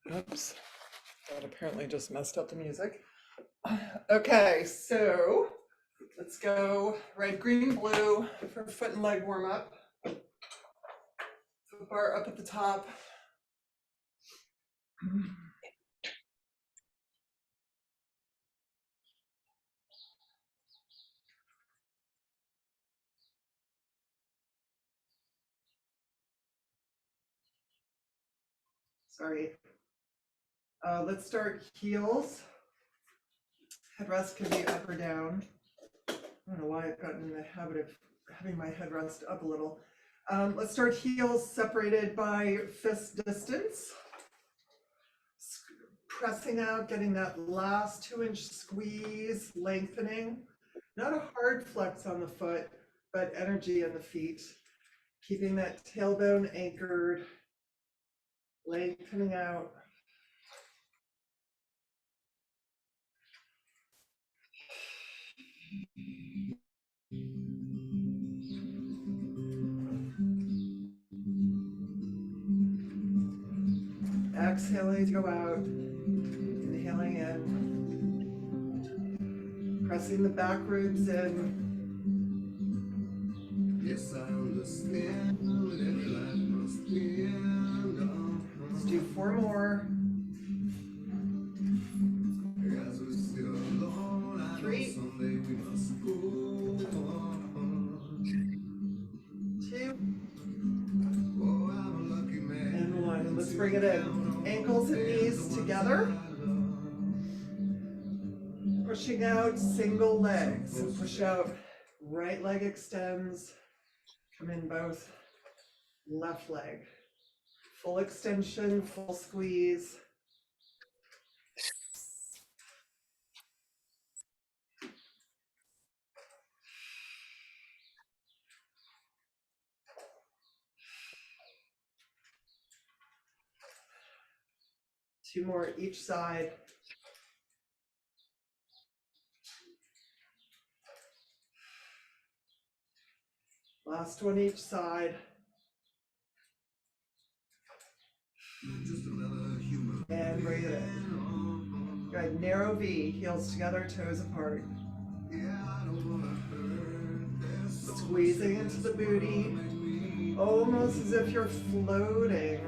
Oops, that apparently just messed up the music. Okay, so let's go red, green, blue for foot and leg warm up. Foot bar up at the top. Sorry. Let's start heels. Headrest can be up or down. I don't know why I've gotten in the habit of having my headrest up a little. Let's start heels separated by fist distance. Pressing out, getting that last 2-inch squeeze, lengthening. Not a hard flex on the foot, but energy in the feet. Keeping that tailbone anchored, lengthening out. Exhaling to go out, inhaling in, pressing the back ribs in. Yes, I understand. Let's do 4 more. 3, 2, and 1. Let's bring it in. Ankles and knees together. Pushing out single legs. So push out, right leg extends. Come in both. Left leg. Full extension, full squeeze. Two more each side. Last one each side. And bring it in. Good. Narrow V, heels together, toes apart. Squeezing into the booty, almost as if you're floating.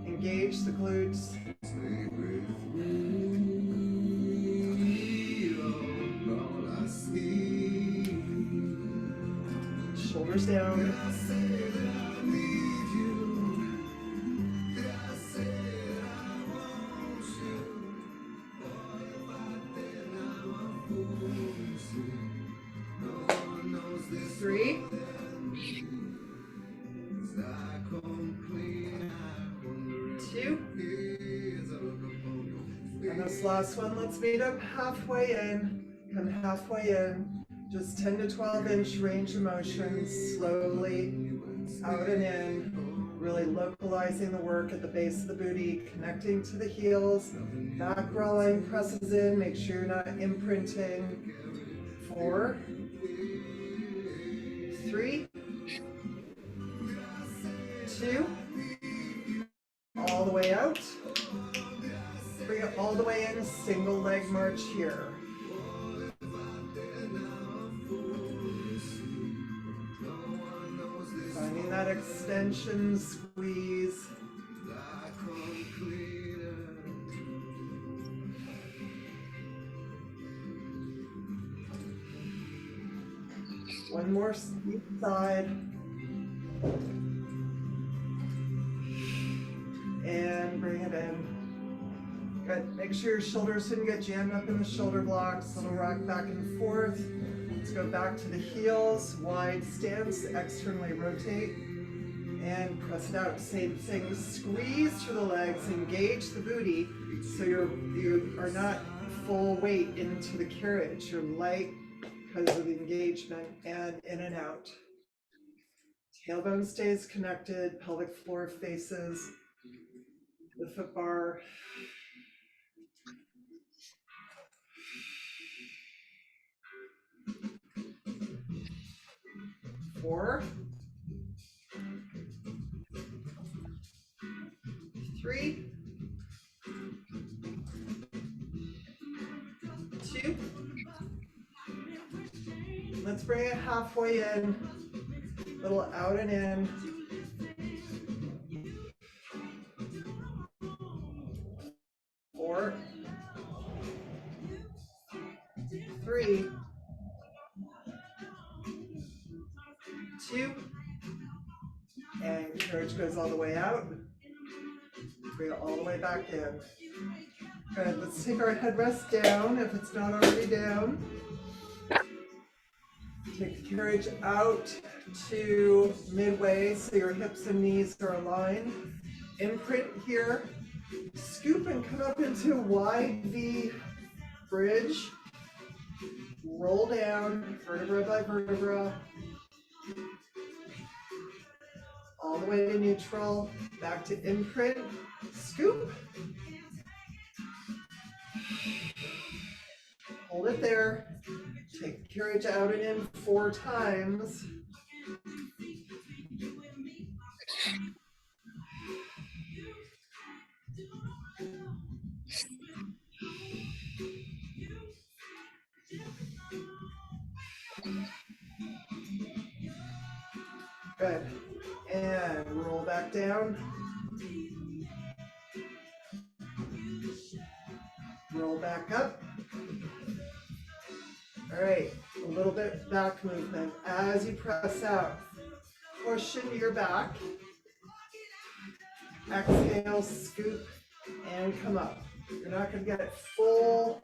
Engage the glutes. Shoulders down. 3, 2, and this last one, let's meet up halfway in. Come halfway in. Just 10 to 12-inch range of motion, slowly out and in. Really localizing the work at the base of the booty, connecting to the heels. Back rolling presses in. Make sure you're not imprinting. 4, 3, 2, all the way out. Bring it all the way in, single leg march here. Finding that extension, squeeze. One more each side. And bring it in. Good. Make sure your shoulders didn't get jammed up in the shoulder blocks. Little rock back and forth. Let's go back to the heels. Wide stance. Externally rotate. And press it out. Same thing. Squeeze through the legs. Engage the booty. So you are not full weight into the carriage. You're light because of the engagement, and in and out. Tailbone stays connected. Pelvic floor faces the foot bar. 4, 3, Let's bring it halfway in, little out and in. 4, 3, 2, and carriage goes all the way out. Bring it all the way back in. Good, let's take our headrest down if it's not already down. Take the carriage out to midway so your hips and knees are aligned. Imprint here. Scoop and come up into wide V bridge. Roll down vertebra by vertebra. All the way to neutral. Back to imprint. Scoop. Hold it there. Take the carriage out and in 4 times. Good. And roll back down. Roll back up. All right, a little bit back movement. As you press out, push into your back. Exhale, scoop, and come up. You're not going to get full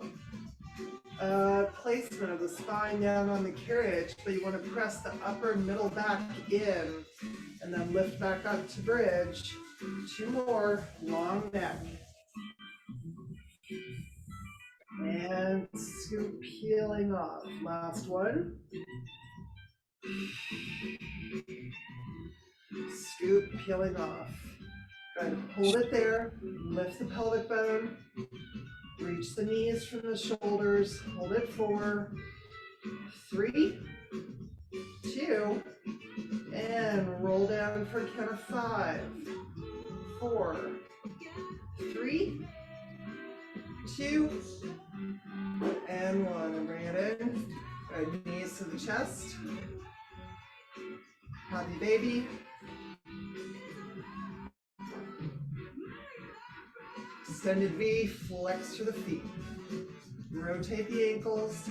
placement of the spine down on the carriage, but you want to press the upper and middle back in, and then lift back up to bridge. 2 more, long neck. And scoop, peeling off. Last one. Scoop, peeling off. Good. Hold it there. Lift the pelvic bone. Reach the knees from the shoulders. Hold it 4, 3, 2, and roll down for a count of 5, 4, 3, 2, and 1. And bring it in. Good. Knees to the chest. Happy baby. Extended V, flex to the feet. Rotate the ankles.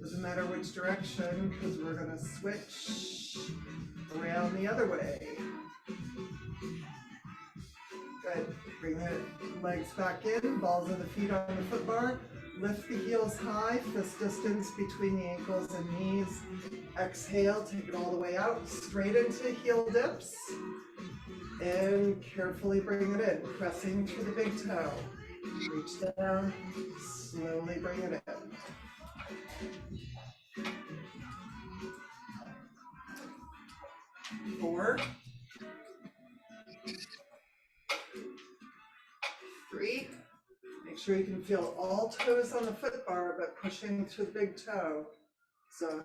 Doesn't matter which direction because we're going to switch around the other way. Good. Bring the legs back in, balls of the feet on the foot bar. Lift the heels high, fist distance between the ankles and knees. Exhale, take it all the way out, straight into heel dips. And carefully bring it in, pressing to the big toe. Reach down, slowly bring it in. 4, 3, make sure you can feel all toes on the foot bar, but pushing to the big toe. So,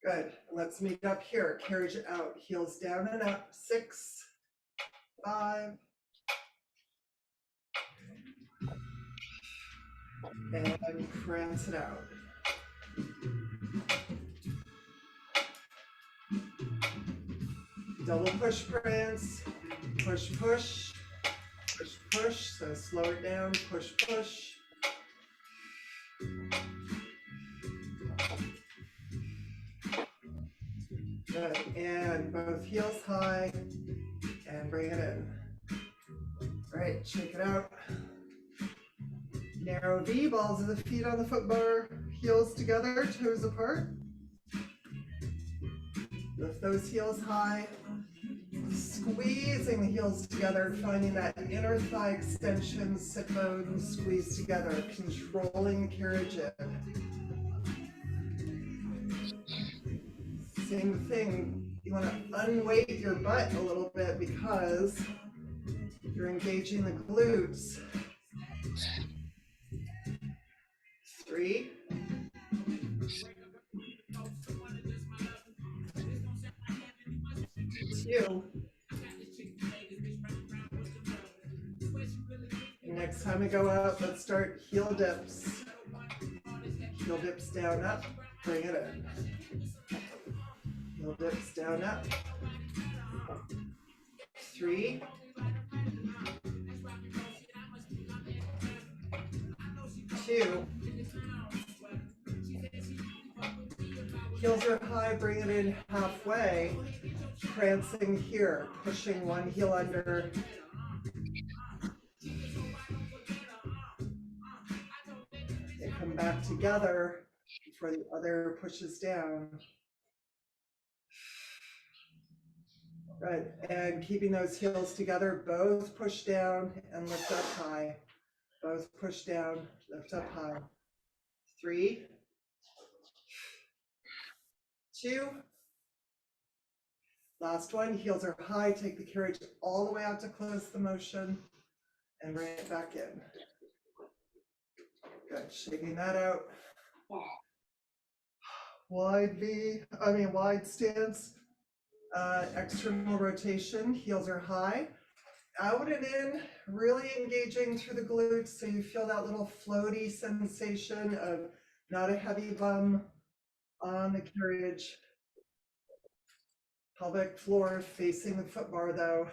good. Let's meet up here. Carriage out, heels down and up. 6, 5, and prance it out. Double push prance, push, push, push, push. So slow it down, push, push. Good. And both heels high, and bring it in. All right, shake it out. Narrow V, balls of the feet on the foot bar, heels together, toes apart. Lift those heels high. Squeezing the heels together, finding that inner thigh extension, sit bones squeeze together, controlling the carriage in. Same thing, you want to unweight your butt a little bit because you're engaging the glutes. 3, 2. Next time we go up, let's start heel dips. Heel dips down, up, bring it in. Heel dips down, up. 3, 2. Heels are high, bring it in halfway. Prancing here, pushing one heel under. They come back together before the other pushes down. Good, and keeping those heels together, both push down and lift up high. Both push down, lift up high. 3, 2. Last one, heels are high, take the carriage all the way out to close the motion and bring it back in. Good, shaking that out. Wide stance, external rotation, heels are high. Out and in, really engaging through the glutes so you feel that little floaty sensation of not a heavy bum on the carriage. Pelvic floor facing the foot bar though.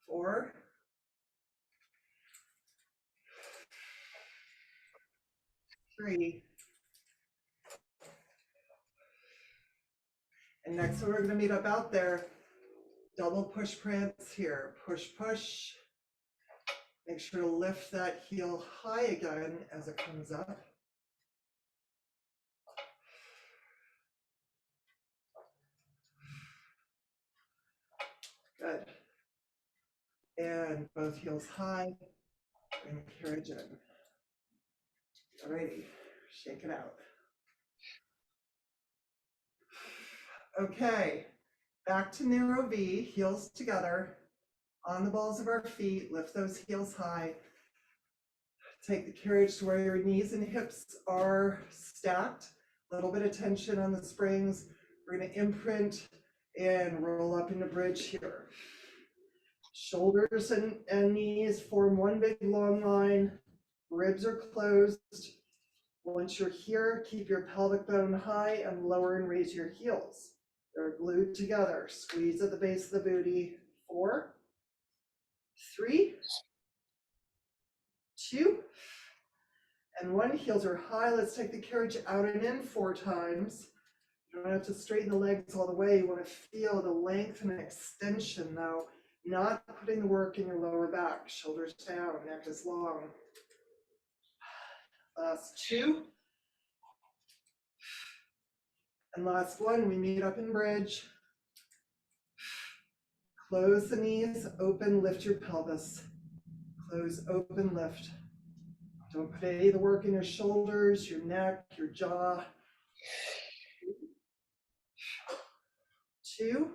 4, 3. And next we're going to meet up out there. Double push prance here. Push, push. Make sure to lift that heel high again as it comes up. Good. And both heels high. Bring the carriage in. Alrighty, shake it out. Okay, back to narrow V, heels together. On the balls of our feet, lift those heels high. Take the carriage to where your knees and hips are stacked. A little bit of tension on the springs. We're going to imprint and roll up into bridge here. Shoulders and knees form one big long line. Ribs are closed. Once you're here, keep your pelvic bone high and lower and raise your heels. They're glued together. Squeeze at the base of the booty. 4, 3, 2, and 1. Heels are high. Let's take the carriage out and in 4 times. You don't have to straighten the legs all the way. You want to feel the length and extension though, not putting the work in your lower back. Shoulders down, neck is long. Last 2. And last 1, we meet up in bridge. Close the knees, open, lift your pelvis. Close, open, lift. Don't put any of the work in your shoulders, your neck, your jaw. 2.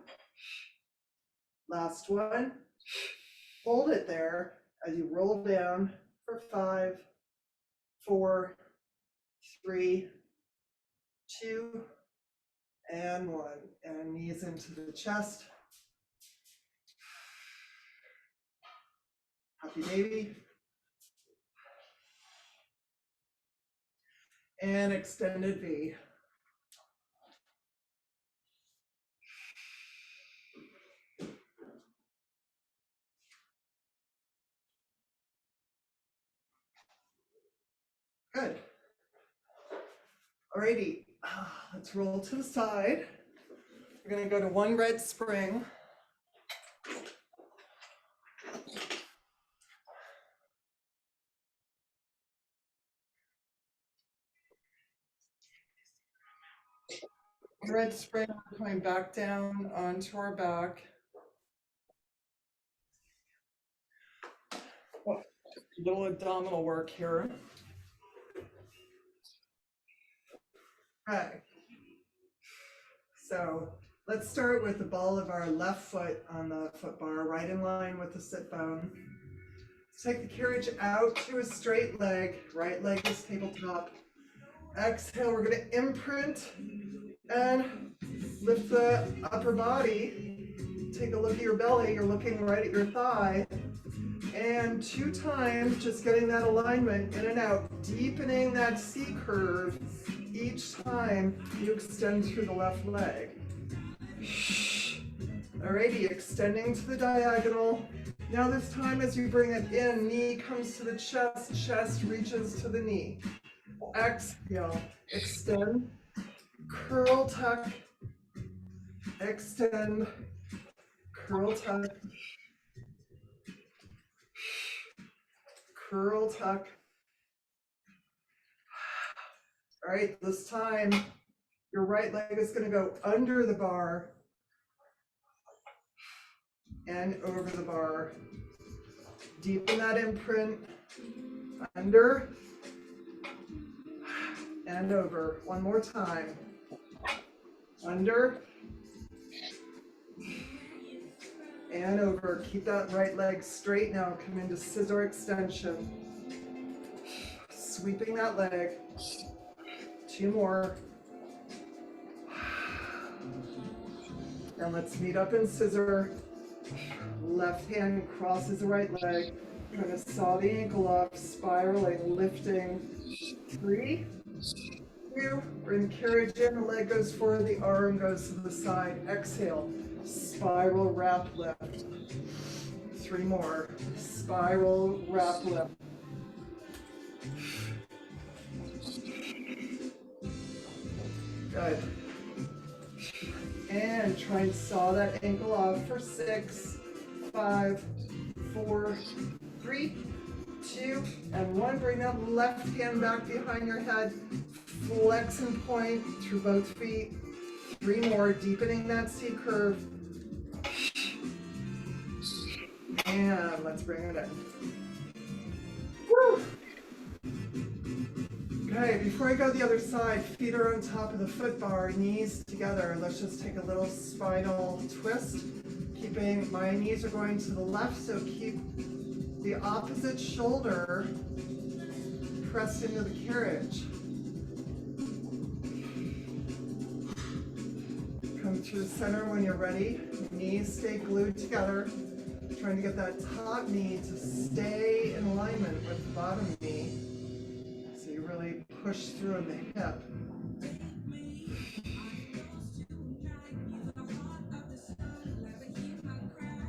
Last 1. Hold it there as you roll down for 5, 4, 3, 2, and 1. And knees into the chest. Happy baby. And extended V. Good. Alrighty, let's roll to the side. We're going to go to 1 red spring. Red spring, coming back down onto our back. Oh, little abdominal work here. Okay. So let's start with the ball of our left foot on the foot bar, right in line with the sit bone. Take the carriage out to a straight leg. Right leg is tabletop. Exhale, we're going to imprint and lift the upper body. Take a look at your belly. You're looking right at your thigh. And 2 times, just getting that alignment in and out, deepening that C curve each time you extend through the left leg. Alrighty, extending to the diagonal. Now this time as you bring it in, knee comes to the chest, chest reaches to the knee. Exhale, extend, curl tuck, extend, curl tuck, curl tuck. All right, this time your right leg is going to go under the bar and over the bar. Deepen that imprint, under and over. One more time. Under and over. Keep that right leg straight now. Come into scissor extension. Sweeping that leg. 2 more. And let's meet up in scissor. Left hand crosses the right leg. We're going to saw the ankle off, spiraling, lifting. 3, 2, bring carriage in, the leg goes forward, the arm goes to the side. Exhale, spiral wrap lift. 3 more, spiral wrap lift. Good. And try and saw that ankle off for 6, 5, 4, 3, 2, and 1. Bring that left hand back behind your head. Flex and point through both feet. 3 more, deepening that C curve. And let's bring it in. Woo! Okay, before I go the other side, feet are on top of the foot bar, knees together. Let's just take a little spinal twist. Keeping, my knees are going to the left, so keep the opposite shoulder pressed into the carriage. Come to the center when you're ready. Knees stay glued together. Trying to get that top knee to stay in alignment with the bottom knee. So you really push through in the hip.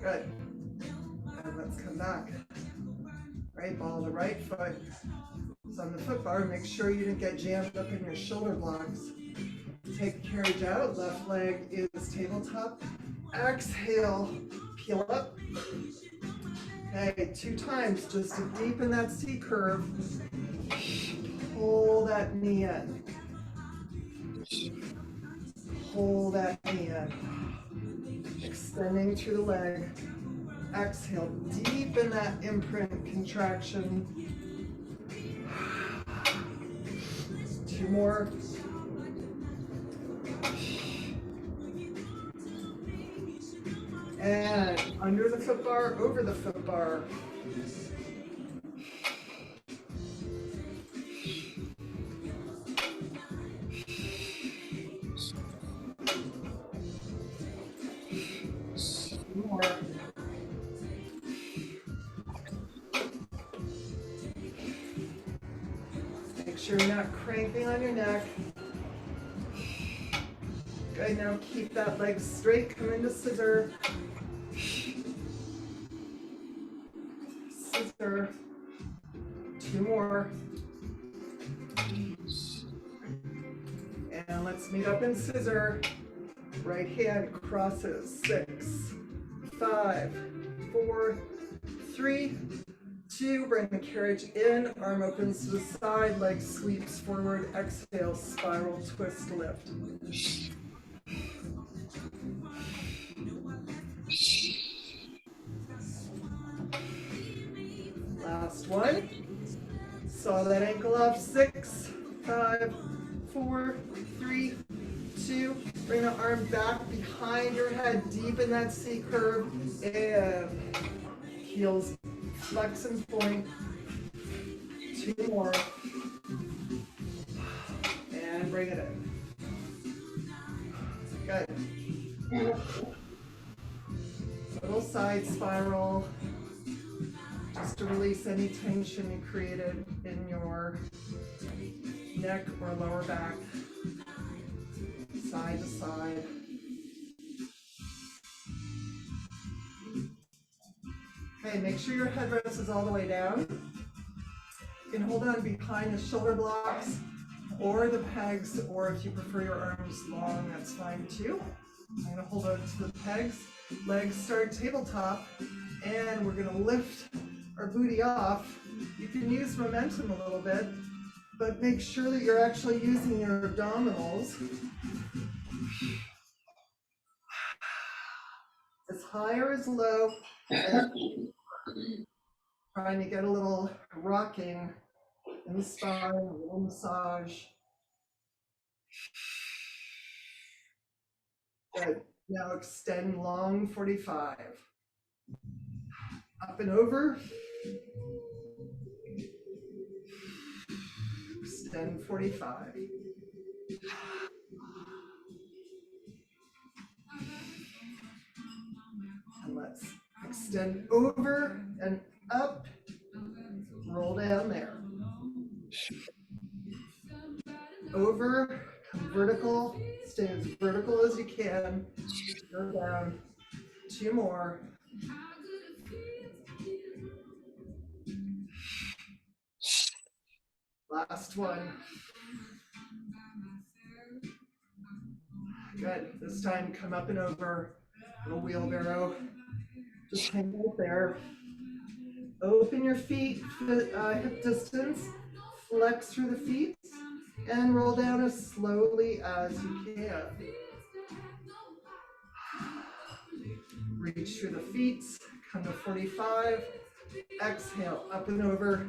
Good. And let's come back. Right, ball the right foot is on the foot bar. Make sure you didn't get jammed up in your shoulder blocks. Take the carriage out. Left leg is tabletop. Exhale, peel up. Okay, 2 times just to deepen that C curve. Pull that knee in. Pull that knee in. Extending through the leg. Exhale, deepen that imprint contraction. 2 more. And under the foot bar, over the foot bar. More. Make sure you're not cranking on your neck. Good, now keep that leg straight, come into scissor. Scissor. 2 more. And let's meet up in scissor. Right hand crosses. 6, 5, 4, 3, 2. Bring the carriage in. Arm opens to the side. Leg sweeps forward. Exhale. Spiral twist lift. Last one. Saw that ankle off. 6, 5, 4, 3, 2. Bring the arm back behind your head. Deepen that C curve. And heels flex and point. 2 more. And bring it in. Good. Little side spiral. just to release any tension you created in your neck or lower back, side to side. Okay, make sure your headrest is all the way down. You can hold on behind the shoulder blocks or the pegs, or if you prefer your arms long, that's fine too. I'm gonna hold on to the pegs, legs start tabletop, and we're gonna lift our booty off. You can use momentum a little bit, but make sure that you're actually using your abdominals. As high or as low, as trying to get a little rocking in the spine, a little massage. Good. Now extend long 45. Up and over. Extend 45. And let's extend over and up. Roll down there. Over, come vertical, stay as vertical as you can. Go down. 2 more. Last one. Good. This time come up and over. Little wheelbarrow. Just hang out there. Open your feet, hip distance. Flex through the feet and roll down as slowly as you can. Reach through the feet, come to 45. Exhale, up and over.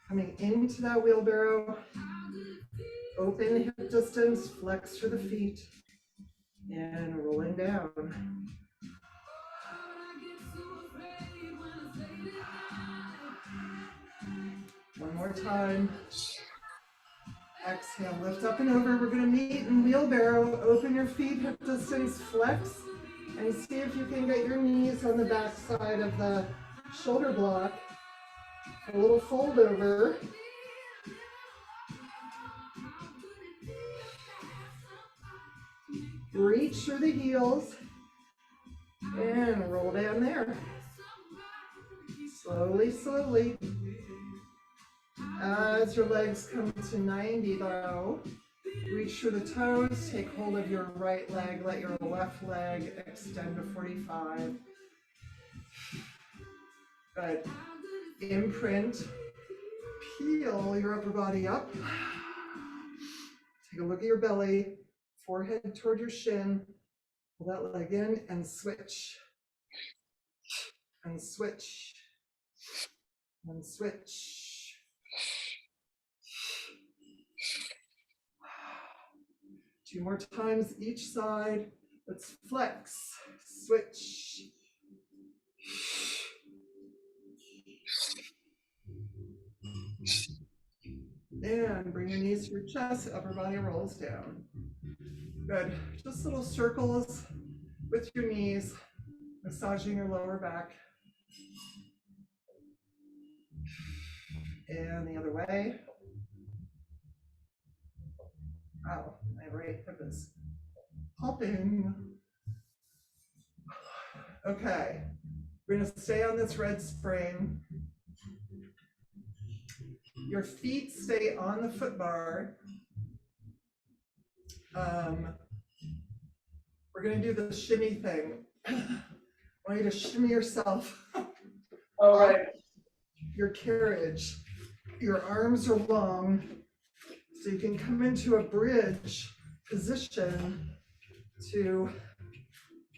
Coming into that wheelbarrow. Open hip distance, flex through the feet, and rolling down. One more time. Exhale, lift up and over. We're going to meet in wheelbarrow. Open your feet, hip distance, flex, and see if you can get your knees on the back side of the shoulder block. A little fold over. Reach through the heels and roll down there. Slowly, slowly. As your legs come to 90 though, reach through the toes, take hold of your right leg, let your left leg extend to 45. Good. Imprint. Peel your upper body up. Take a look at your belly, forehead toward your shin. Pull that leg in and switch. And switch. And switch. 2 more times each side. Let's flex, switch. And bring your knees to your chest, upper body rolls down. Good. Just little circles with your knees, massaging your lower back. And the other way. Wow, my right hip is popping. Okay, we're gonna stay on this red spring. Your feet stay on the foot bar. We're gonna do the shimmy thing. I want you to shimmy yourself. All right. Your carriage. Your arms are long, so you can come into a bridge position to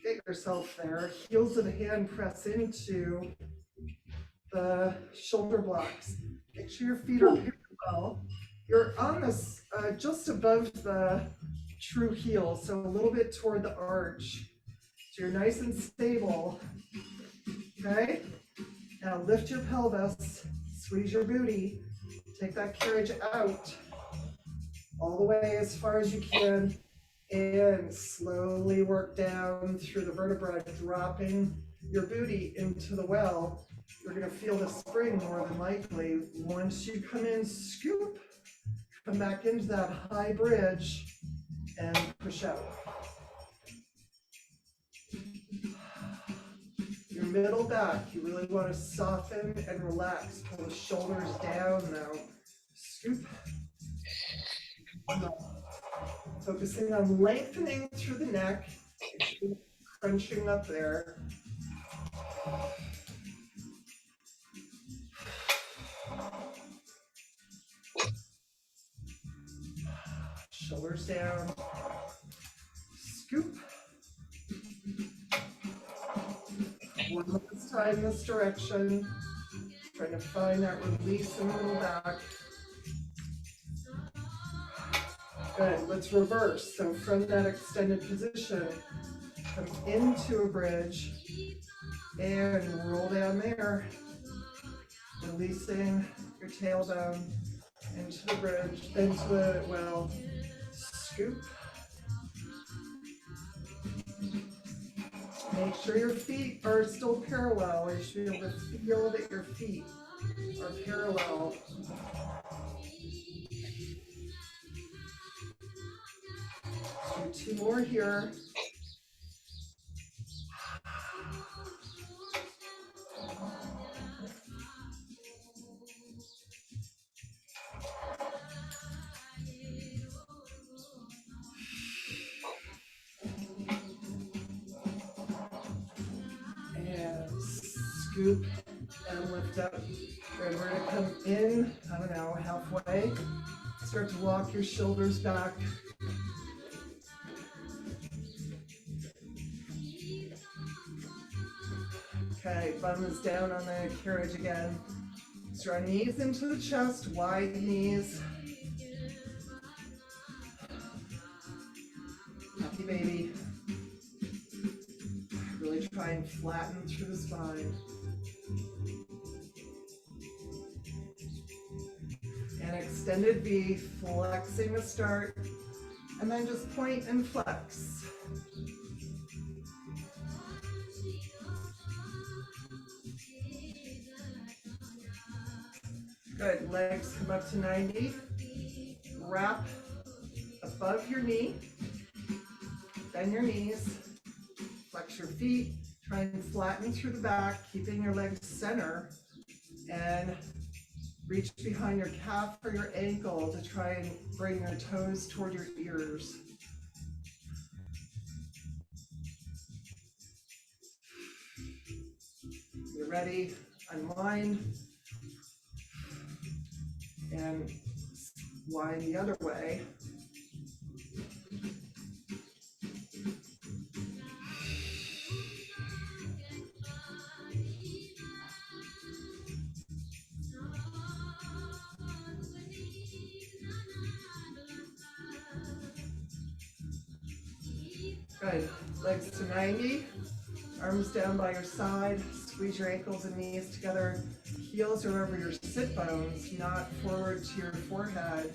get yourself there. Heels of the hand press into the shoulder blocks. Make sure your feet are parallel. You're on this just above the true heel, so a little bit toward the arch. So you're nice and stable. Okay? Now lift your pelvis, squeeze your booty, take that carriage out all the way as far as you can, and slowly work down through the vertebra, dropping your booty into the well, you're going to feel the spring more than likely. Once you come in, scoop, come back into that high bridge and push out. Your middle back, you really want to soften and relax. Pull the shoulders down now. Scoop. Focusing on lengthening through the neck, crunching up there. Shoulders down. Scoop. One last time this direction. Trying to find that release in the middle back. Good, let's reverse. So from that extended position, come into a bridge and roll down there. Releasing your tailbone into the bridge, into the well. Scoop. Make sure your feet are still parallel. You should be able to feel that your feet are parallel. Let's do 2 more here. And scoop and lift up. And we're going to come in, I don't know, halfway. Start to walk your shoulders back. Okay, bum is down on the carriage again. Draw knees into the chest, wide knees. Happy baby. Really try and flatten through the spine. And extended V, flexing to start, and then just point and flex. Good, legs come up to 90. Wrap above your knee. Bend your knees. Flex your feet. Try and flatten through the back, keeping your legs center. And reach behind your calf or your ankle to try and bring your toes toward your ears. You're ready, unwind. And wind the other way. Good. Legs to 90. Arms down by your side. Squeeze your ankles and knees together. Heels are over your sit bones, not forward to your forehead.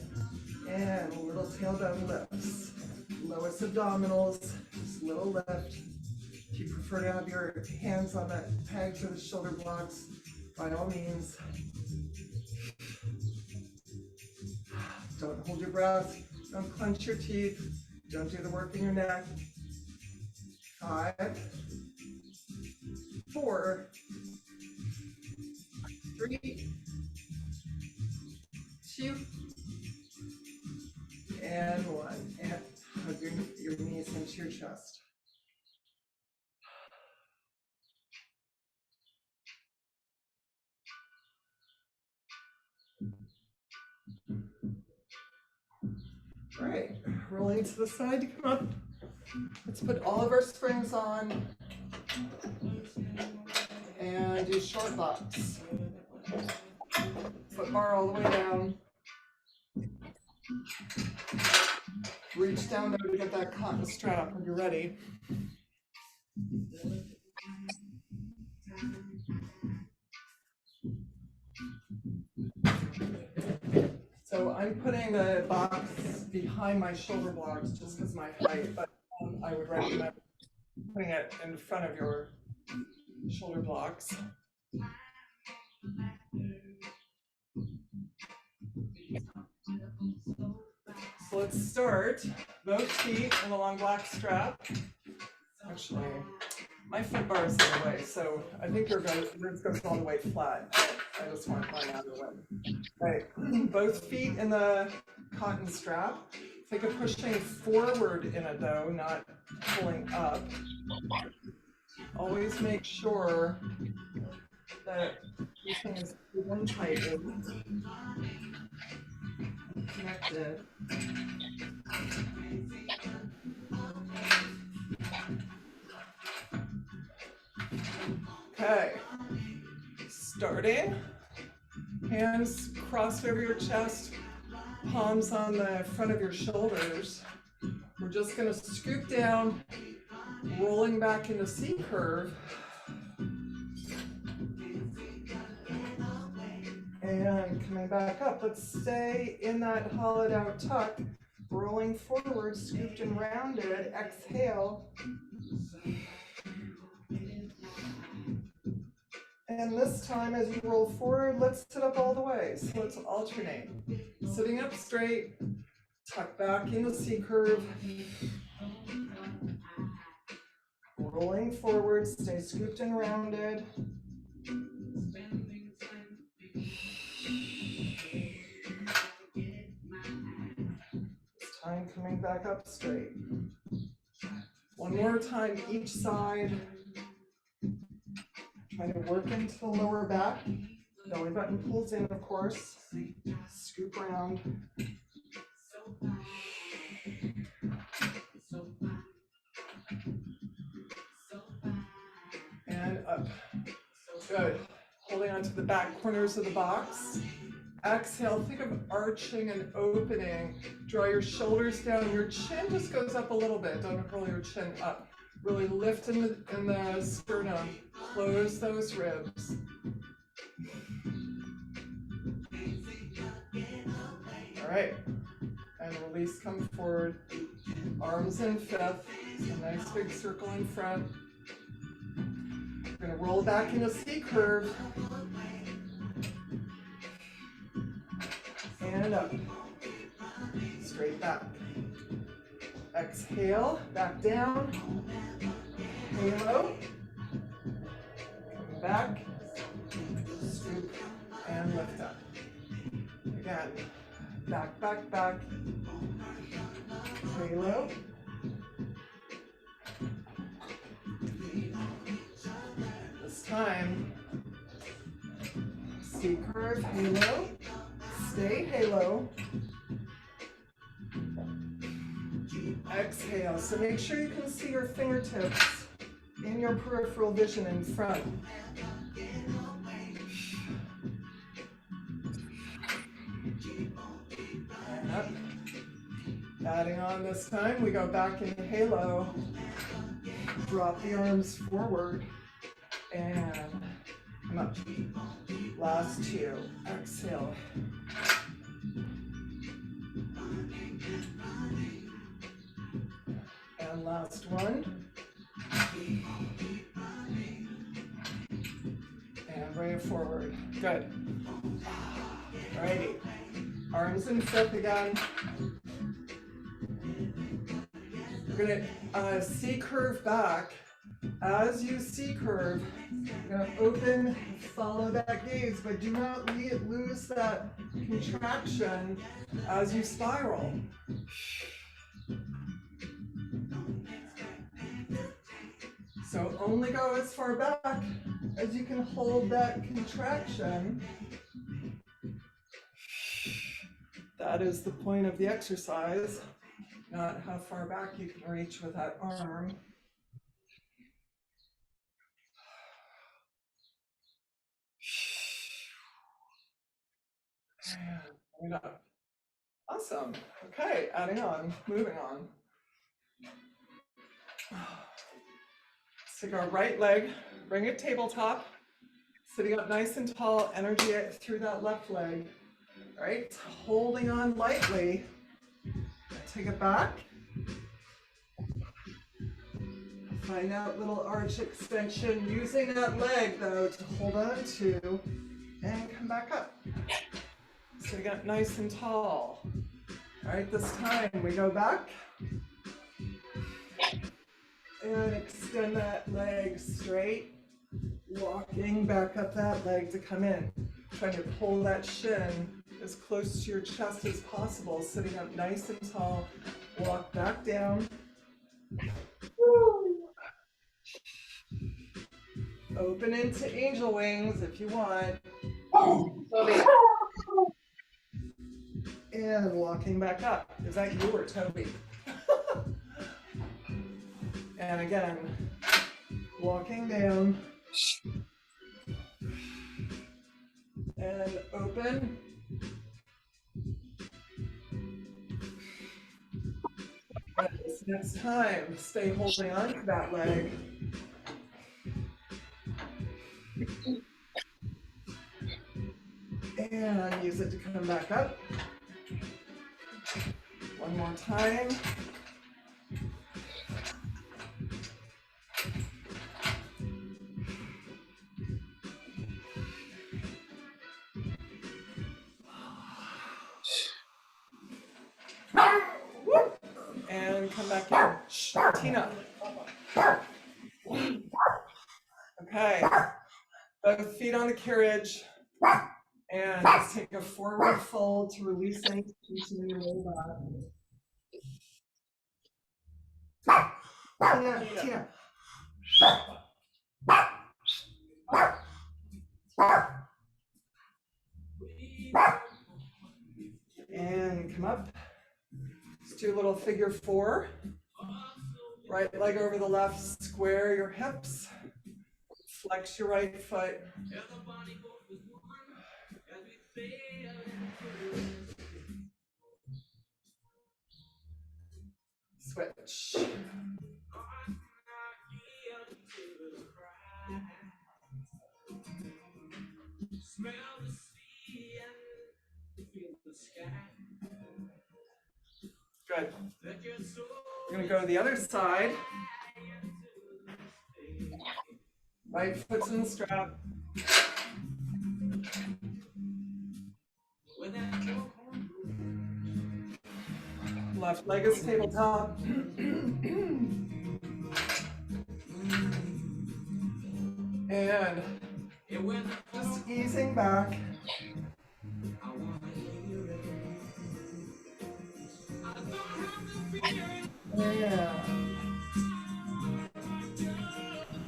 And a little tailbone lifts. Lowest abdominals, just a little lift. If you prefer to have your hands on the pegs or the shoulder blocks, by all means. Don't hold your breath. Don't clench your teeth. Don't do the work in your neck. 5, 4, 3, 2, and 1. And hug your knees into your chest. All right, rolling to the side to come up. Let's put all of our springs on and do short locks. Foot bar all the way down. Reach down there to get that cotton strap when you're ready. So I'm putting the box behind my shoulder blocks just because of my height, but I would recommend putting it in front of your shoulder blocks. So let's start both feet in the long black strap. Actually, my foot bar is in the way, so I think yours goes all the way flat. I just want mine out of the way. Right, both feet in the cotton strap. Think of pushing forward in it though, not pulling up. Always make sure that everything is one tighted, connected. Okay, starting, hands crossed over your chest, palms on the front of your shoulders. We're just gonna scoop down, rolling back into C curve. And coming back up, let's stay in that hollowed out tuck, rolling forward, scooped and rounded, exhale. And this time as you roll forward, let's sit up all the way. So let's alternate. Sitting up straight, tuck back into C curve. Rolling forward, stay scooped and rounded. This time coming back up straight. One more time each side. Trying to work into the lower back. Belly button pulls in, of course. Scoop around. And up. Good. Holding onto the back corners of the box. Exhale, think of arching and opening. Draw your shoulders down. Your chin just goes up a little bit. Don't roll your chin up. Really lift in the sternum. Close those ribs. All right. And release, come forward. Arms in fifth. So nice big circle in front. We're going to roll back into C curve. And up. Straight back. Exhale, back down. Halo. Come back. Scoop and lift up. Again. Back, back, back. Halo. This time, C curve, halo. Stay halo. Exhale. So make sure you can see your fingertips in your peripheral vision in front. And up. Adding on this time, we go back into halo. Drop the arms forward. And come up. Last two. Exhale. And last one. And bring it forward. Good. Alrighty. Arms in fifth again. We're gonna C curve back. As you C curve, you're gonna open, follow that gaze, but do not lose that contraction as you spiral. So only go as far back as you can hold that contraction. That is the point of the exercise, not how far back you can reach with that arm. And up. Awesome. Okay, adding on, moving on. Let's take our right leg, bring it tabletop, sitting up nice and tall, energy through that left leg. All right, holding on lightly. Take it back. Find that little arch extension, using that leg though to hold on to, and come back up. So we got nice and tall. All right, this time we go back and extend that leg straight, walking back up that leg to come in. Trying to pull that shin as close to your chest as possible, sitting up nice and tall. Walk back down. Open into angel wings if you want. And walking back up. Is that you or Toby? And again, walking down. And open. This next time, stay holding on to that leg. And use it to come back up. One more time. And come back in. Shh, Tina. Okay. Both feet on the carriage. And just take a forward fold to release any tension in your lower back. Tina. And come up. Let's do a little figure four. Right leg over the left, square your hips. Flex your right foot. Switch. Good. We're going to go to the other side. Right foot's in the strap. Left leg is tabletop. And just easing back. Yeah.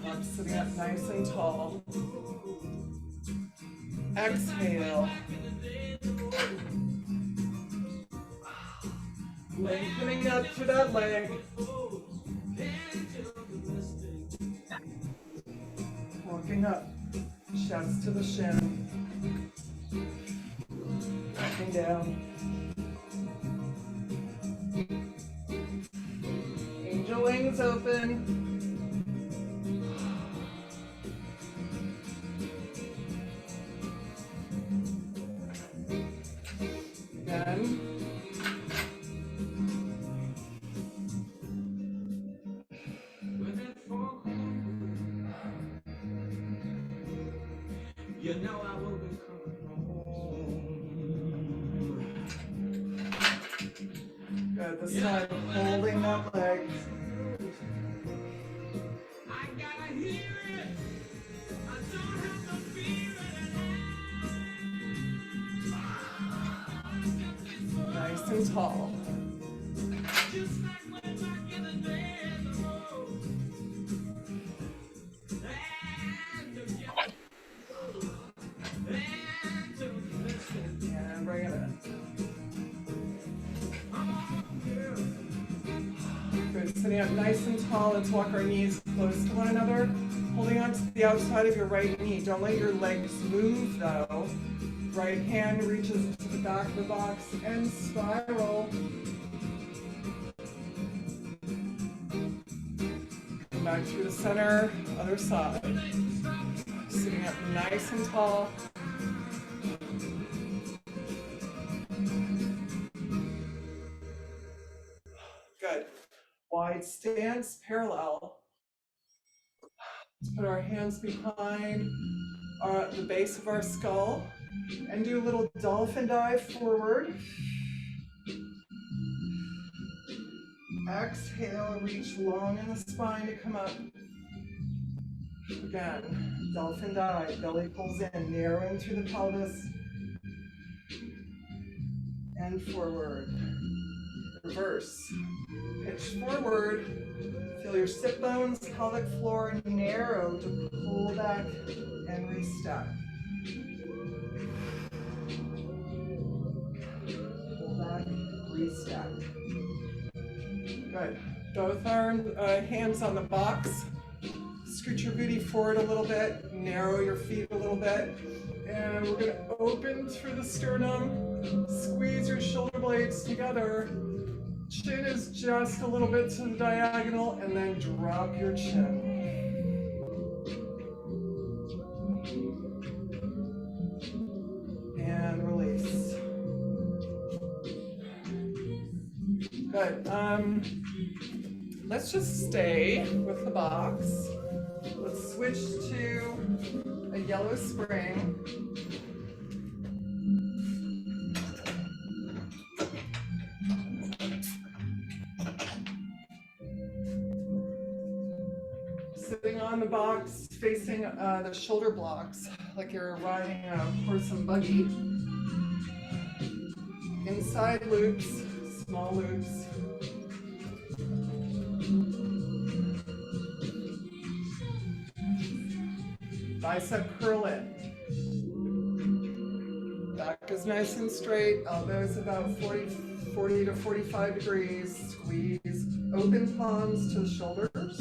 I'm sitting up nice and tall. Exhale. Lengthening up through that leg. Walking up. Chest to the shin. Walking down. Angel wings open. Again. You know I will be coming home. Good, this time holding that leg. I gotta hear it. I don't have to feel it. Nice and tall. Just like way back in the day in the road. And bring it in. Good, sitting up nice and tall. Let's walk our knees close to one another. Holding on to the outside of your right knee. Don't let your legs move though. Right hand reaches to the back of the box and spiral. Come back through the center, other side. Sitting up nice and tall. Good. Wide stance, parallel. Let's put our hands behind the base of our skull and do a little dolphin dive forward. Exhale, reach long in the spine to come up. Again, dolphin dive, belly pulls in, narrowing through the pelvis. And forward. Reverse. Pitch forward. Feel your sit bones, pelvic floor narrow to pull back and restep. Pull back, restep. Good. Both hands on the box. Scoot your booty forward a little bit, narrow your feet a little bit, and we're going to open through the sternum, squeeze your shoulder blades together. Chin is just a little bit to the diagonal, and then drop your chin. And release. Good. Let's just stay with the box. Let's switch to a yellow spring. Sitting on the box, facing the shoulder blocks, like you're riding a horse and buggy. Inside loops, small loops. Bicep curl in. Back is nice and straight, elbows about 40 to 45 degrees. Squeeze, open palms to the shoulders.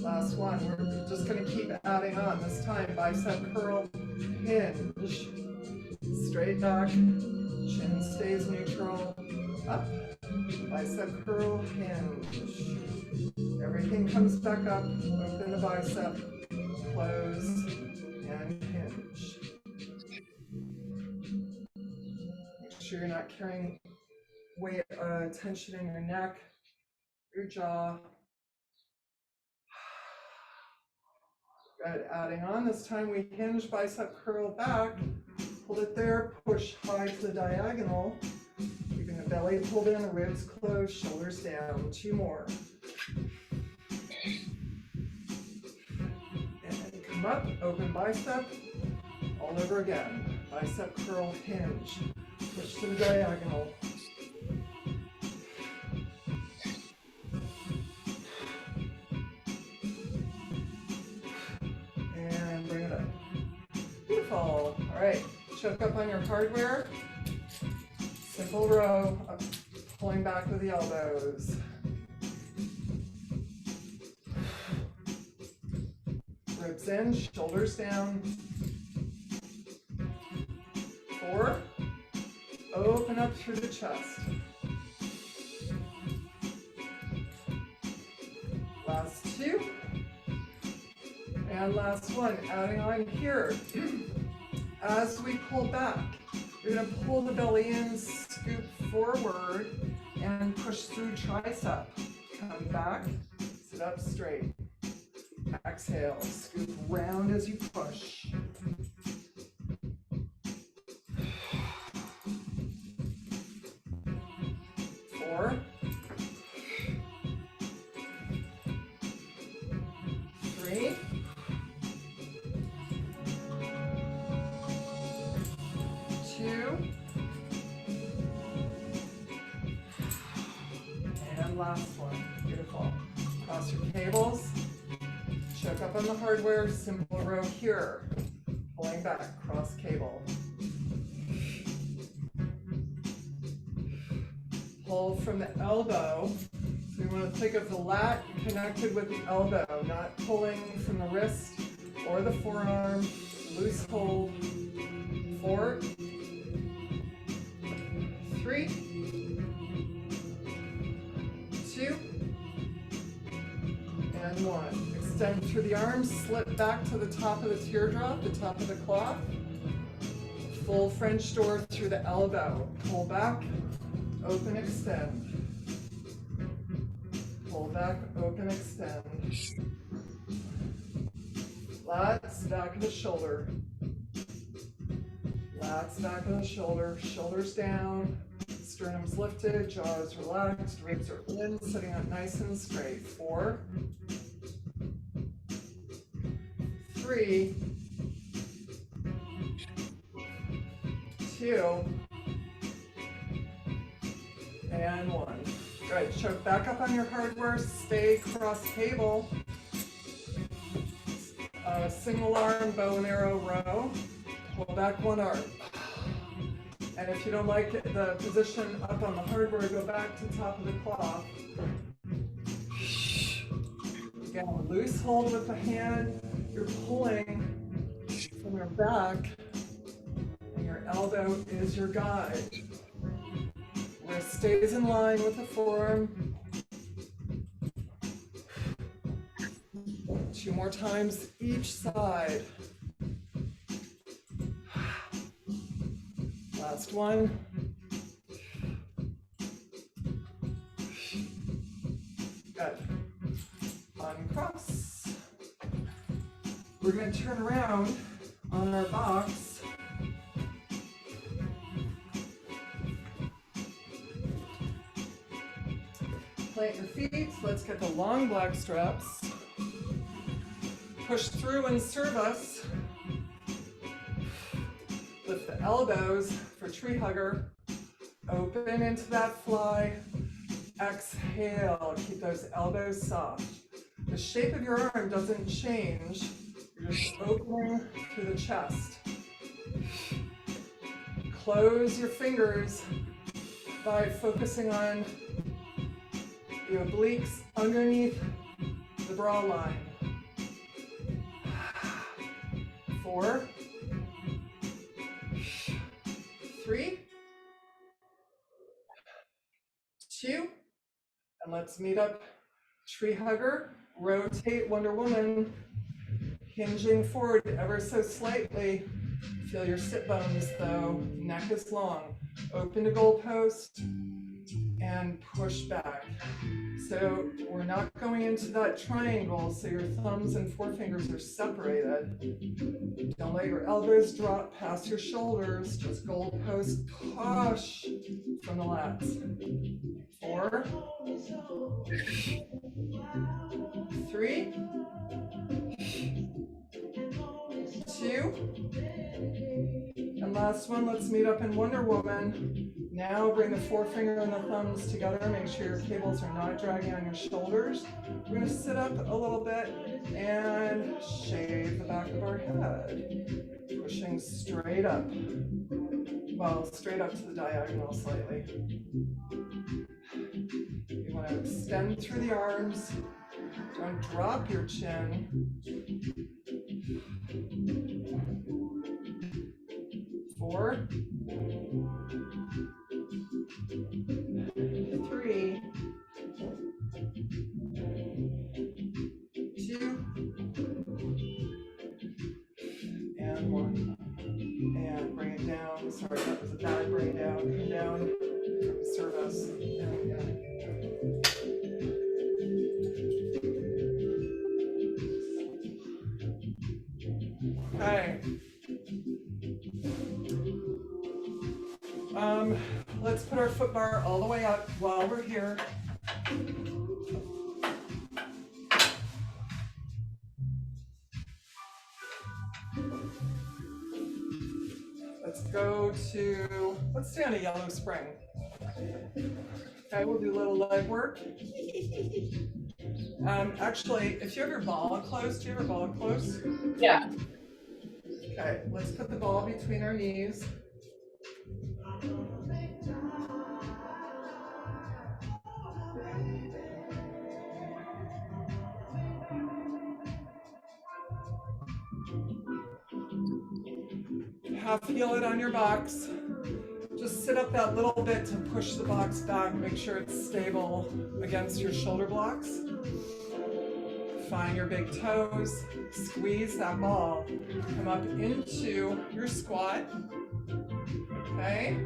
Last one, we're just going to keep adding on. This time, bicep curl, hinge, straight back, chin stays neutral, up, bicep curl, hinge. Everything comes back up, open the bicep, close, and hinge. Make sure you're not carrying weight, tension in your neck, your jaw. Good, adding on, this time we hinge, bicep curl back, hold it there, push high to the diagonal, keeping the belly pulled in, ribs closed, shoulders down, 2 more. And come up, open bicep, all over again, bicep curl, hinge, push to the diagonal. All right, choke up on your hardware. Simple row, up, pulling back with the elbows. Ribs in, shoulders down. 4, open up through the chest. Last 2. And last one, adding on here. As we pull back, you're going to pull the belly in, scoop forward, and push through tricep. Come back, sit up straight. Exhale, scoop round as you push. 4, 3, 2, and last one. Beautiful. Cross your cables, choke up on the hardware, simple row here. Pulling back, cross cable. Pull from the elbow. So we want to think of the lat connected with the elbow, not pulling from the wrist or the forearm. loose hold. 4, 3, 2, and 1. Extend through the arms, slip back to the top of the teardrop, the top of the cloth. Full French door through the elbow. Pull back, open, extend. Pull back, open, extend. Lats, back of the shoulder. Lats, back of the shoulder. Shoulders down. Sternum's lifted, jaws relaxed, ribs are in, sitting up nice and straight. 4, 3, 2, and 1. Good. Choke back up on your hardware. Stay cross table. Single arm bow and arrow row. Pull back one arm. And if you don't like the position up on the hardware, go back to top of the cloth. Again, loose hold with the hand. You're pulling from your back, and your elbow is your guide. Wrist stays in line with the forearm. 2 more times each side. Last one. Good. Uncross. We're going to turn around on our box. Plant your feet. Let's get the long black straps. Push through and serve us. Lift the elbows for tree hugger. Open into that fly. Exhale. Keep those elbows soft. The shape of your arm doesn't change. You're just opening through the chest. Close your fingers by focusing on the obliques underneath the bra line. 4, 3, 2, and let's meet up. Tree hugger, rotate Wonder Woman, hinging forward ever so slightly. Feel your sit bones though, neck is long. Open to goalpost and push back. So we're not going into that triangle, so your thumbs and forefingers are separated. Don't let your elbows drop past your shoulders, just goalpost push from the lats. 4, 3, 2, and last one, let's meet up in Wonder Woman. Now bring the forefinger and the thumbs together. Make sure your cables are not dragging on your shoulders. We're going to sit up a little bit and shave the back of our head. Pushing straight up. Well, straight up to the diagonal slightly. You want to extend through the arms. Don't drop your chin. 4, 3, 2, and 1. And bring it down. Sorry, that was a bad bring it down. Come down from service. Okay. Let's put our foot bar all the way up while we're here. Let's stay on a yellow spring. Okay, we'll do a little leg work. Actually, if you have your ball close, do you have your ball close? Yeah. Okay, let's put the ball between our knees. half heel it on your box. Just sit up that little bit to push the box back. Make sure it's stable against your shoulder blocks. Find your big toes. Squeeze that ball. Come up into your squat. Okay.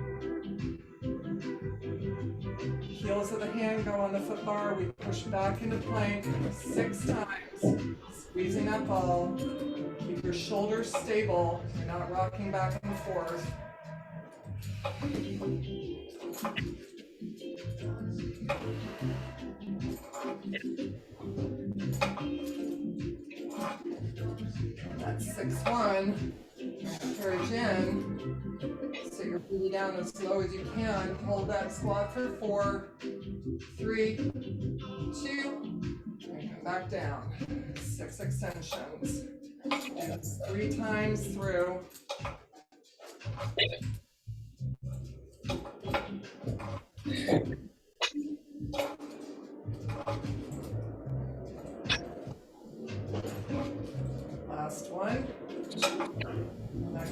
Heels of the hand go on the foot bar. We push back into plank 6 times. Squeezing that ball. Keep your shoulders stable. You're not rocking back and forth. That's 6-1. Encourage in. So you're breathing down as low as you can. Hold that squat for 4, 3, 2, and come back down. 6 extensions. And that's 3 times through. Last one.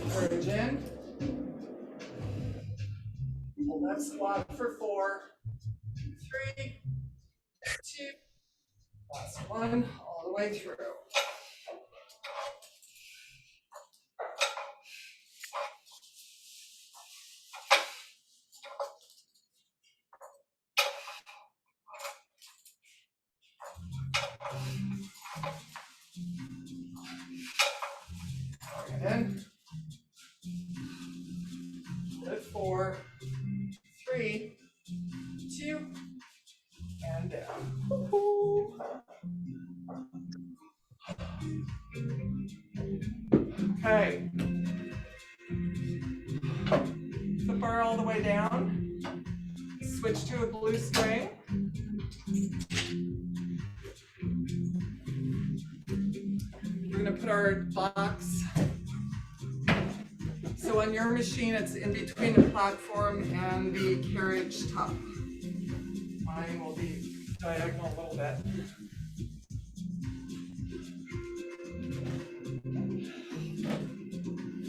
Encourage in. Hold that squat for 4, 3, 2. Last one, all the way through. In. Good. 4, 3, 2, and down. Okay. Foot bar all the way down. Switch to a blue string. We're going to put our box. So on your machine, it's in between the platform and the carriage top. Mine will be diagonal a little bit.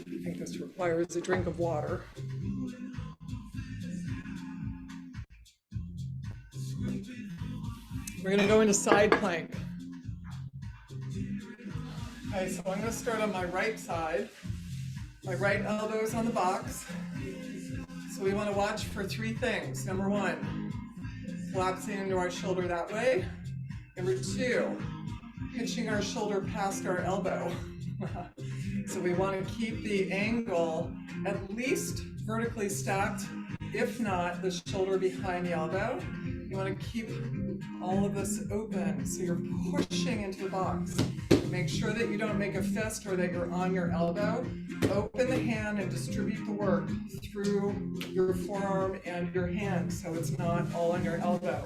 I think this requires a drink of water. We're going to go into side plank. Okay, so I'm going to start on my right side. My right elbow is on the box. So we want to watch for 3 things. Number 1, collapsing into our shoulder that way. Number 2, pitching our shoulder past our elbow. So we want to keep the angle at least vertically stacked, if not the shoulder behind the elbow. You want to keep all of this open so you're pushing into the box. Make sure that you don't make a fist or that you're on your elbow. Open the hand and distribute the work through your forearm and your hand so it's not all on your elbow.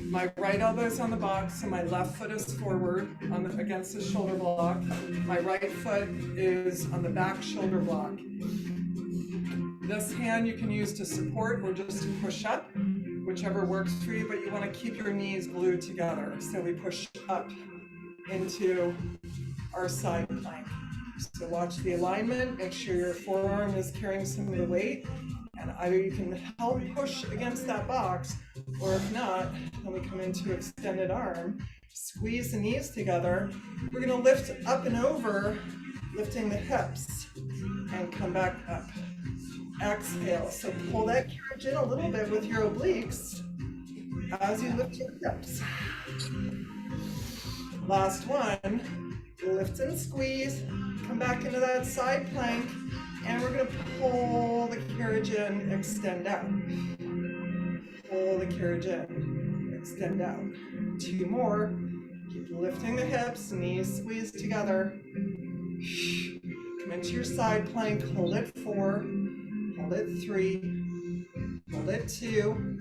My right elbow is on the box and my left foot is forward against the shoulder block. My right foot is on the back shoulder block. This hand you can use to support or just to push up, whichever works for you, but you want to keep your knees glued together. So we push up into our side plank. So watch the alignment, make sure your forearm is carrying some of the weight, and either you can help push against that box, or if not, then we come into extended arm, squeeze the knees together. We're going to lift up and over, lifting the hips, and come back up. Exhale, so pull that carriage in a little bit with your obliques as you lift your hips. Last one, lift and squeeze, come back into that side plank, and we're going to pull the carriage in, extend out. Pull the carriage in, extend out. 2 more, keep lifting the hips, knees squeezed together. Come into your side plank, hold it 4, hold it 3, hold it 2,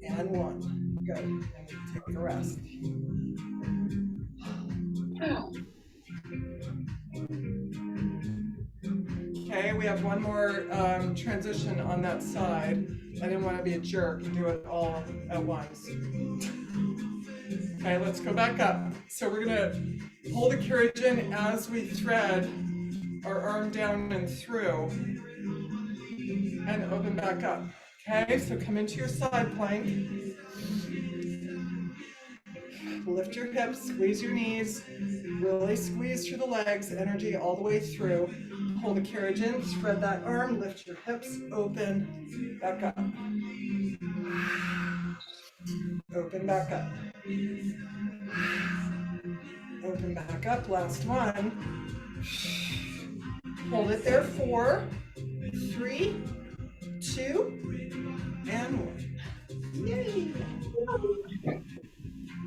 and 1. Good, and take a rest. Okay, we have one more transition on that side. I didn't want to be a jerk and do it all at once. Okay, let's go back up. So we're going to pull the carriage in as we thread our arm down and through, and open back up. Okay, so come into your side plank. Lift your hips, squeeze your knees, really squeeze through the legs, energy all the way through. Pull the carriage in, spread that arm, lift your hips, open, back up. Open back up. Open back up, last one. Hold it there, 4, 3, 2, and 1. Yay!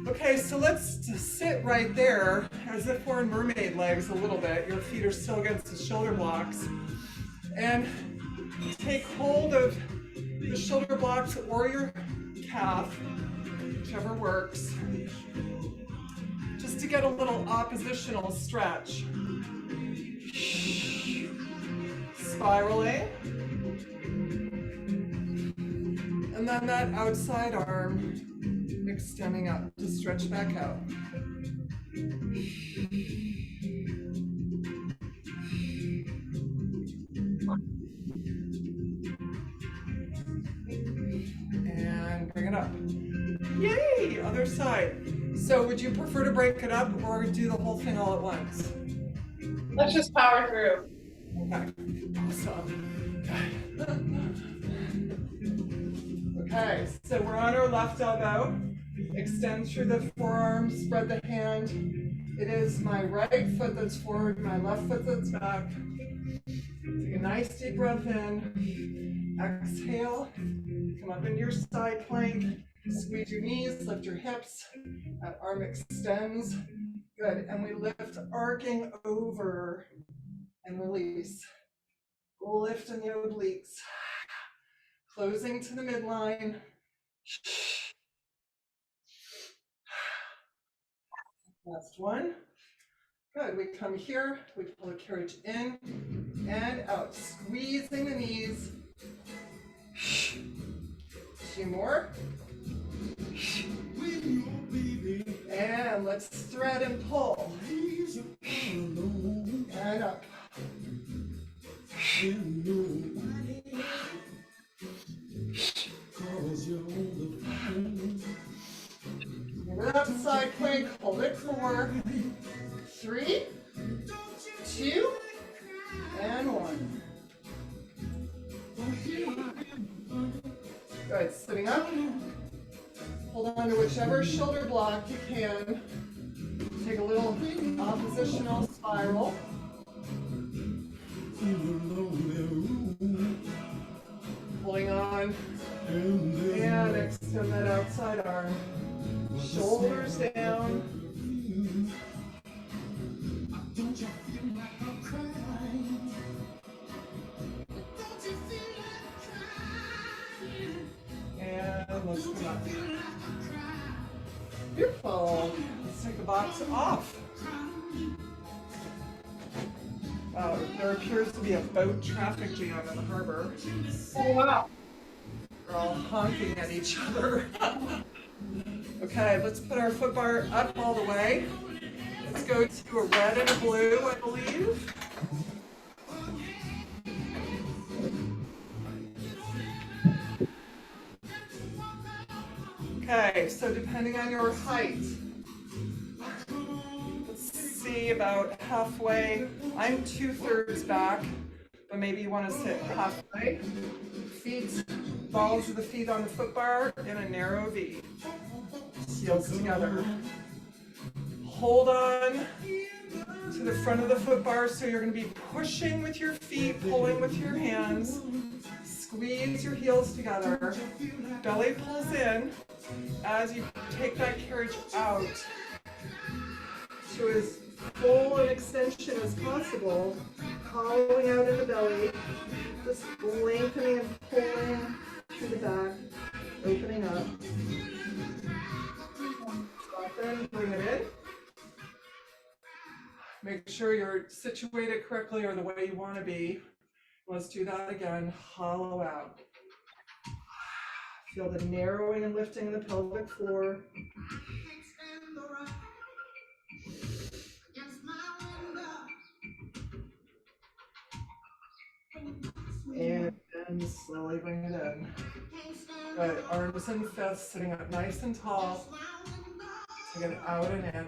Okay, so let's just sit right there as if we're in mermaid legs a little bit. Your feet are still against the shoulder blocks. And take hold of the shoulder blocks or your calf, whichever works, just to get a little oppositional stretch. Spiraling. And then that outside arm extending up to stretch back out. And bring it up. Yay! Other side. So would you prefer to break it up or do the whole thing all at once? Let's just power through. Okay, awesome. Okay, so we're on our left elbow. Extend through the forearm, spread the hand. It is my right foot that's forward, my left foot that's back. Take a nice deep breath in. Exhale. Come up into your side plank. Squeeze your knees, lift your hips. That arm extends. Good. And we lift, arcing over and release. Lift in the obliques. Closing to the midline. Last one. Good. We come here. We pull the carriage in and out. Squeezing the knees. 2 more. And let's thread and pull. And up. Remember that side plank. Hold it 4, 3, 2, and 1. Good. Sitting up. Hold on to whichever shoulder block you can. Take a little oppositional spiral. Pulling on. And extend that outside arm. Shoulders down. And let's come up. Beautiful. Let's take the box off. There appears to be a boat traffic jam in the harbor. Oh, wow. We're all honking at each other. Okay, let's put our foot bar up all the way. Let's go to a red and a blue, I believe. Okay, so depending on your height, let's see, about halfway. I'm 2/3 back, but maybe you want to sit halfway. Feet, balls of the feet on the foot bar in a narrow V. Heels together. Hold on to the front of the foot bar, so you're going to be pushing with your feet, pulling with your hands. Squeeze your heels together. Belly pulls in as you take that carriage out to as full an extension as possible, hollowing out in the belly, just lengthening and pulling to the back, opening up. Soften, bring it in. Make sure you're situated correctly or the way you want to be. Let's do that again. Hollow out. Feel the narrowing and lifting of the pelvic floor. And slowly bring it in. Good. Arms and fists sitting up nice and tall. Take it out and in.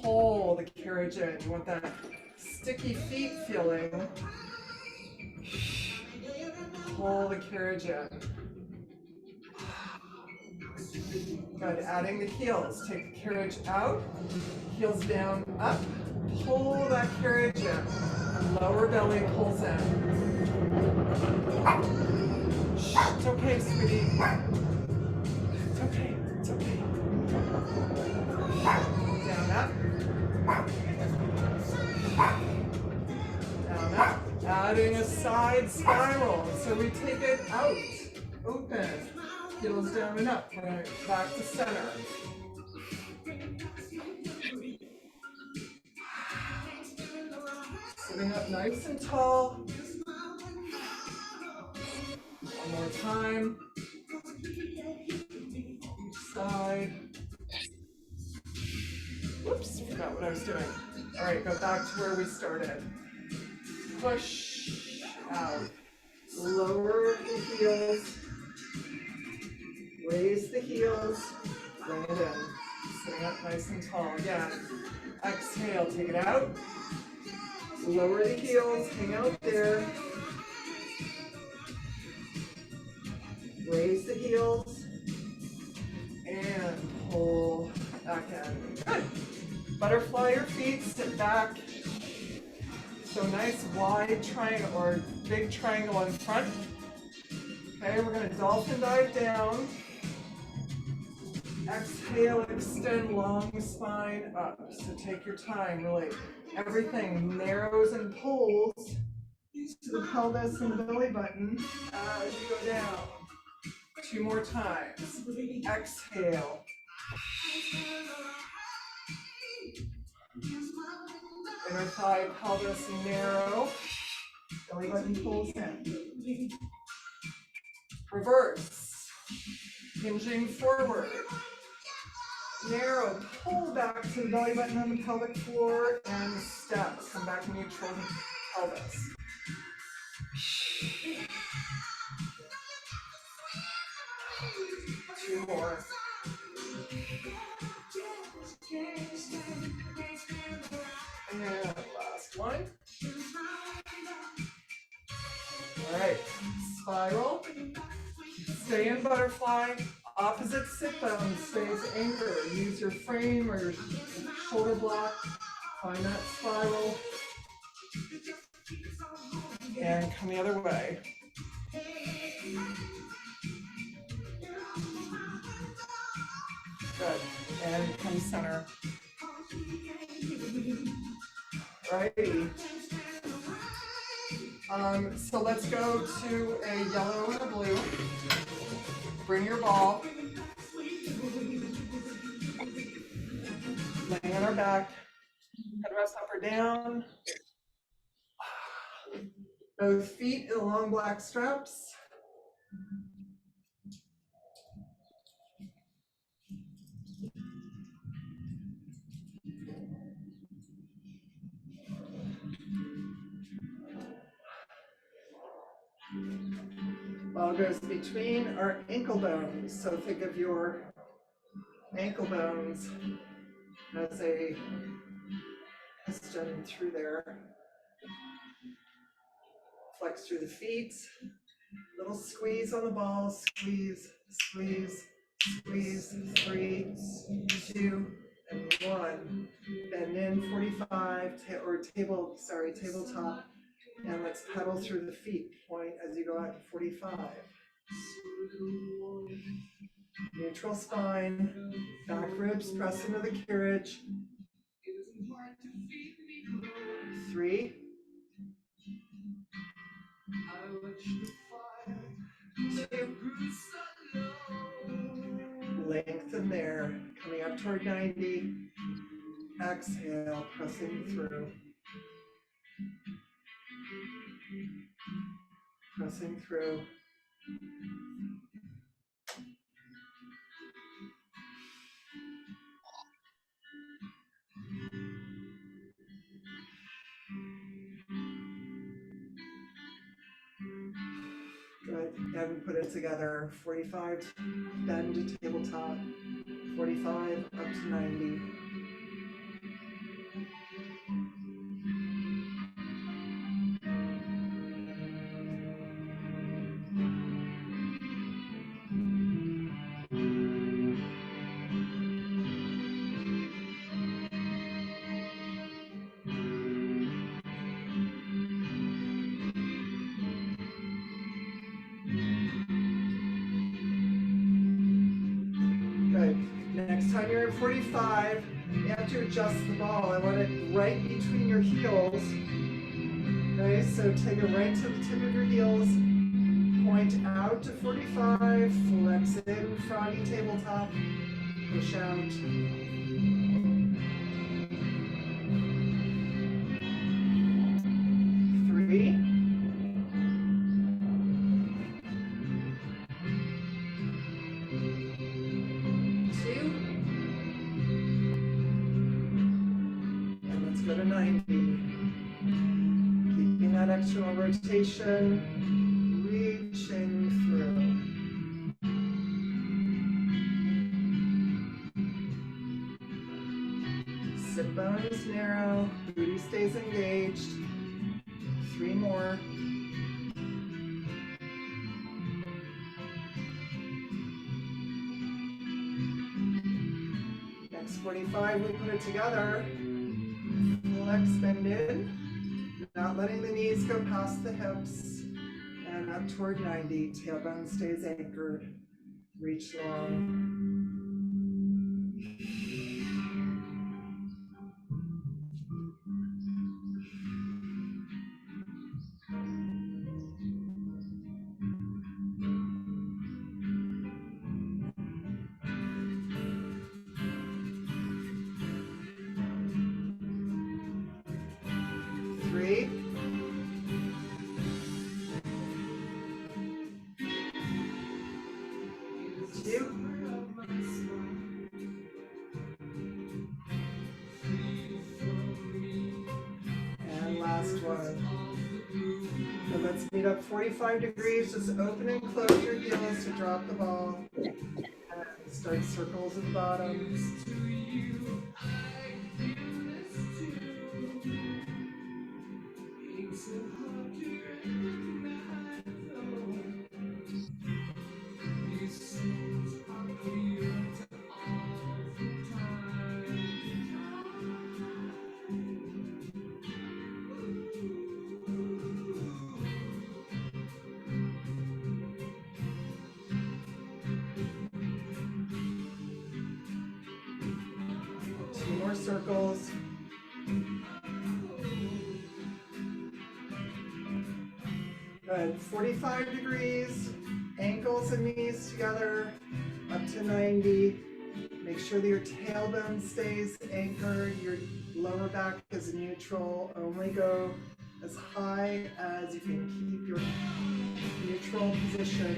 Pull the carriage in. You want that sticky feet feeling. Pull the carriage in. Good. Adding the heels. Take the carriage out. Heels down, up. Pull that carriage in. Lower belly pulls in. Shh, it's okay, sweetie. It's okay. It's okay. Down, up. Down, up. Adding a side spiral. So we take it out. Open. Heels down and up. We're going to back to center. Sitting up nice and tall. One more time. Each side. Whoops, forgot what I was doing. All right, go back to where we started. Push out. Lower the heels. Raise the heels. Bring it in. Sitting up nice and tall. Again. Exhale, take it out. Lower the heels, hang out there. Raise the heels. And pull back in. Good. Butterfly your feet, sit back. So nice wide triangle or big triangle in front. Okay, we're going to dolphin dive down. Exhale, extend long spine up. So take your time, really. Everything narrows and pulls to the pelvis and the belly button as you go down. 2 more times. Exhale. Inner thigh, pelvis narrow. Belly button pulls in. Reverse. Hinging forward. Narrow, pull back to the belly button on the pelvic floor and step. Come back neutral pelvis. Two more. And last one. All right, spiral. Stay in butterfly. Opposite sit bone stays anchored. Use your frame or your shoulder block. Find that spiral. And come the other way. Good. And come center. Righty. So let's go to a yellow and a blue. Bring your ball. Laying on our back. Head rest up or down. Both feet in the long black straps. Ball goes between our ankle bones. So think of your ankle bones as a piston through there. Flex through the feet. Little squeeze on the ball. Squeeze, squeeze, squeeze. 3, 2, and 1. Bend in 45 tabletop. And let's pedal through the feet. Point as you go out to 45. Neutral spine. Back ribs press into the carriage. 3. 2. Lengthen there. Coming up toward 90. Exhale, pressing through. Pressing through. Good. And put it together. 45, bend to tabletop. 45 up to 90. Good. Next time you're at 45, you have to adjust the ball. I want it right between your heels. Okay, so take it right to the tip of your heels. Point out to 45. Flex in, froggy tabletop. Push out. 3. 2. And let's go to 90. Keeping that external rotation, reaching through. Sit bones narrow, booty stays engaged. 3 more. Next 45, we put it together. Flex, bend in. Not letting the knees go past the hips. And up toward 90. Tailbone stays anchored. Reach long. Last one. So let's meet up 45 degrees. Just open and close your heels to drop the ball. And start circles at the bottom. More circles. Good. 45 degrees. Ankles and knees together. Up to 90. Make sure that your tailbone stays anchored. Your lower back is neutral. Only go as high as you can keep your neutral position.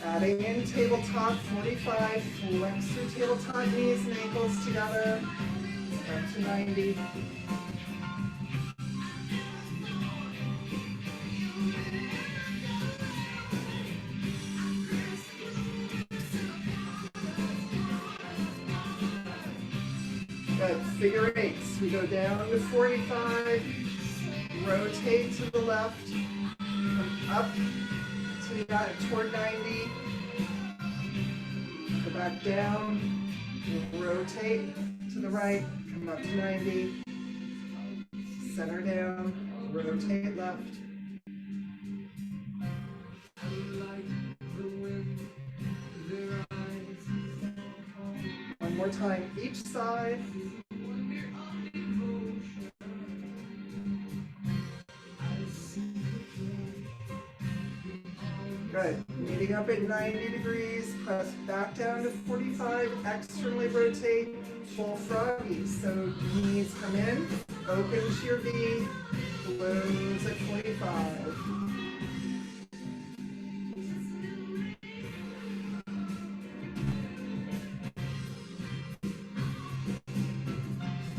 Adding in tabletop, 45, flex your tabletop knees and ankles together, up to 90. Good, figure eights. We go down to 45, rotate to the left, come up to toward 90, go back down, rotate to the right, come up to 90, center down, rotate left. One more time, each side. Good. Meeting up at 90 degrees, press back down to 45, externally rotate, full froggy. So knees come in, open to your V, close at 45.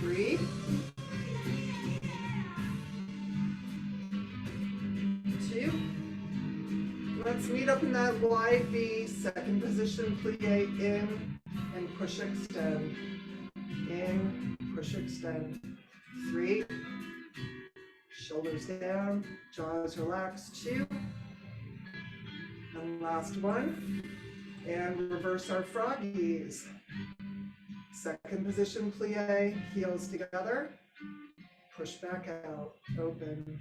Three, Let's meet up in that wide V, second position plie, in and push extend. In, push extend. 3, shoulders down, jaws relaxed. 2, and last one. And reverse our froggies. Second position plie, heels together, push back out, open.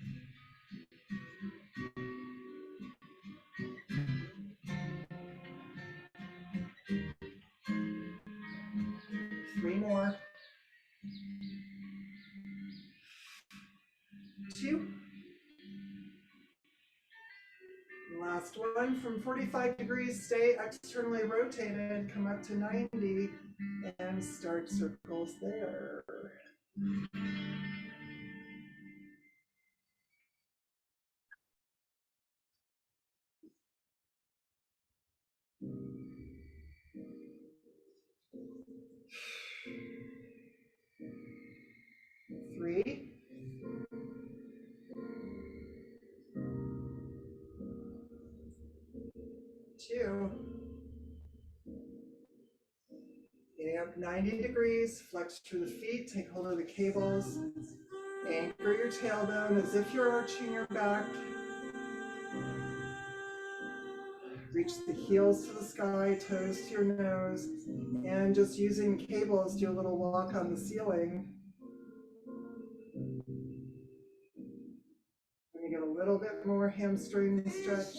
3 more. 2. Last one. From 45 degrees, stay externally rotated, come up to 90, and start circles there. Three, 2, and 90 degrees, flex through the feet, take hold of the cables, anchor your tailbone as if you're arching your back. Reach the heels to the sky, toes to your nose, and just using cables, do a little walk on the ceiling. When you get a little bit more hamstring stretch.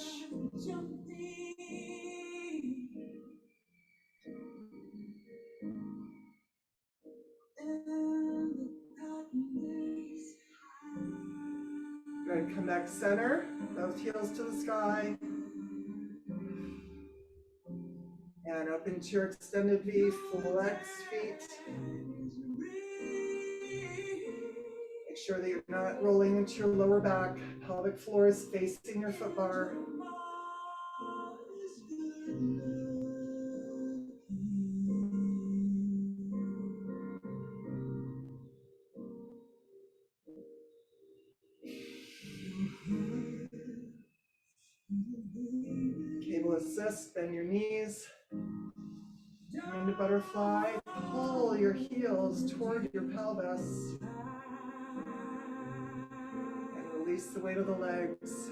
Good, come back center, both heels to the sky. And open to your extended V, flex feet. Make sure that you're not rolling into your lower back. Pelvic floor is facing your foot bar. Cable assist, bend your knees. Come into butterfly. Pull your heels toward your pelvis. And release the weight of the legs.